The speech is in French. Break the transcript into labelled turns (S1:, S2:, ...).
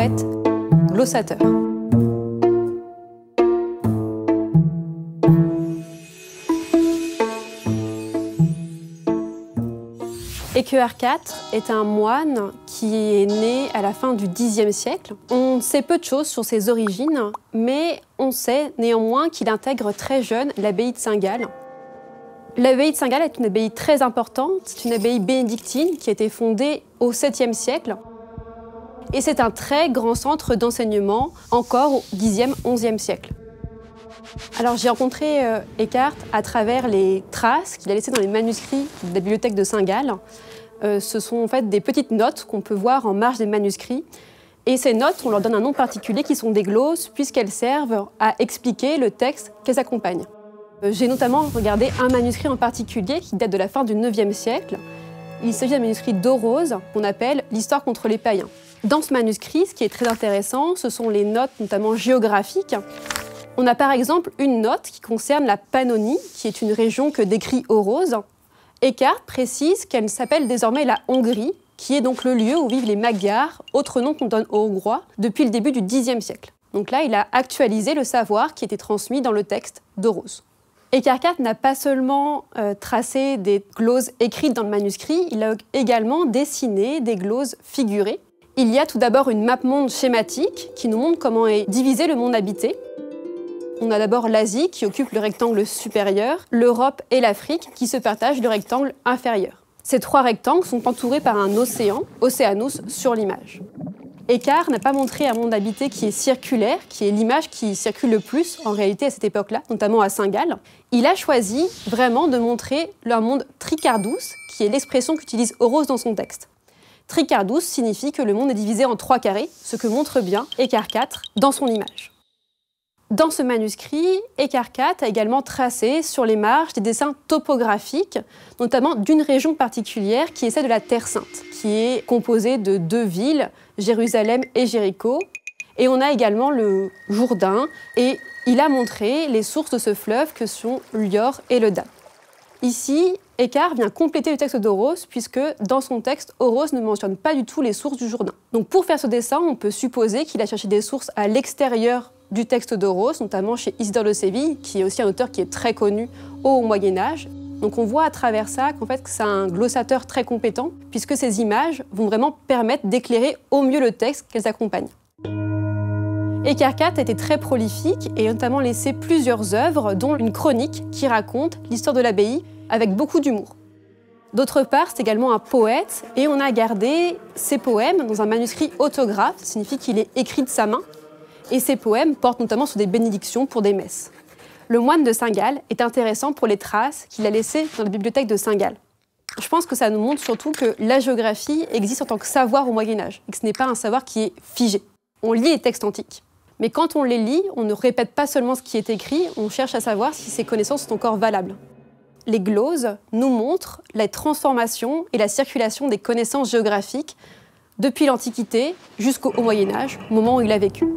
S1: poète, glossateur. Équeard IV est un moine qui est né à la fin du Xe siècle. On sait peu de choses sur ses origines, mais on sait néanmoins qu'il intègre très jeune l'abbaye de Saint-Gall. L'abbaye de Saint-Gall est une abbaye très importante, c'est une abbaye bénédictine qui a été fondée au 7e siècle. Et c'est un très grand centre d'enseignement encore au Xe, XIe siècle. Alors j'ai rencontré Équeard à travers les traces qu'il a laissées dans les manuscrits de la bibliothèque de Saint-Gall. Ce sont en fait des petites notes qu'on peut voir en marge des manuscrits. Et ces notes, on leur donne un nom particulier qui sont des glosses, puisqu'elles servent à expliquer le texte qu'elles accompagnent. J'ai notamment regardé un manuscrit en particulier qui date de la fin du 9e siècle. Il s'agit d'un manuscrit d'Orose qu'on appelle « L'histoire contre les païens ». Dans ce manuscrit, ce qui est très intéressant, ce sont les notes notamment géographiques. On a par exemple une note qui concerne la Pannonie, qui est une région que décrit Orose. Équeard précise qu'elle s'appelle désormais la Hongrie, qui est donc le lieu où vivent les Magyars, autre nom qu'on donne aux Hongrois, depuis le début du Xe siècle. Donc là, il a actualisé le savoir qui était transmis dans le texte d'Orose. Équeard IV n'a pas seulement tracé des gloses écrites dans le manuscrit, il a également dessiné des gloses figurées. Il y a tout d'abord une map-monde schématique qui nous montre comment est divisé le monde habité. On a d'abord l'Asie qui occupe le rectangle supérieur, l'Europe et l'Afrique qui se partagent le rectangle inférieur. Ces trois rectangles sont entourés par un océan, Oceanus, sur l'image. Équeard n'a pas montré un monde habité qui est circulaire, qui est l'image qui circule le plus en réalité à cette époque-là, notamment à Saint-Gall. Il a choisi vraiment de montrer un monde tricardus, qui est l'expression qu'utilise Orose dans son texte. Tricardus signifie que le monde est divisé en 3 carrés, ce que montre bien Équeard IV dans son image. Dans ce manuscrit, Équeard IV a également tracé sur les marges des dessins topographiques, notamment d'une région particulière qui est celle de la Terre Sainte, qui est composée de 2 villes, Jérusalem et Jéricho. Et on a également le Jourdain, et il a montré les sources de ce fleuve que sont l'Ior et le Dan. Ici, Équeard vient compléter le texte d'Orose, puisque dans son texte, Orose ne mentionne pas du tout les sources du Jourdain. Donc pour faire ce dessin, on peut supposer qu'il a cherché des sources à l'extérieur du texte d'Orose, notamment chez Isidore de Séville, qui est aussi un auteur qui est très connu au Moyen-Âge. Donc on voit à travers ça qu'en fait c'est un glossateur très compétent, puisque ces images vont vraiment permettre d'éclairer au mieux le texte qu'elles accompagnent. Équeard IV était très prolifique et a notamment laissé plusieurs œuvres, dont une chronique qui raconte l'histoire de l'abbaye avec beaucoup d'humour. D'autre part, c'est également un poète et on a gardé ses poèmes dans un manuscrit autographe, ça signifie qu'il est écrit de sa main. Et ces poèmes portent notamment sur des bénédictions pour des messes. Le moine de Saint-Gall est intéressant pour les traces qu'il a laissées dans la bibliothèque de Saint-Gall. Je pense que ça nous montre surtout que la géographie existe en tant que savoir au Moyen-Âge, et que ce n'est pas un savoir qui est figé. On lit les textes antiques, mais quand on les lit, on ne répète pas seulement ce qui est écrit, on cherche à savoir si ces connaissances sont encore valables. Les gloses nous montrent la transformation et la circulation des connaissances géographiques depuis l'Antiquité jusqu'au Moyen-Âge, au moment où il a vécu.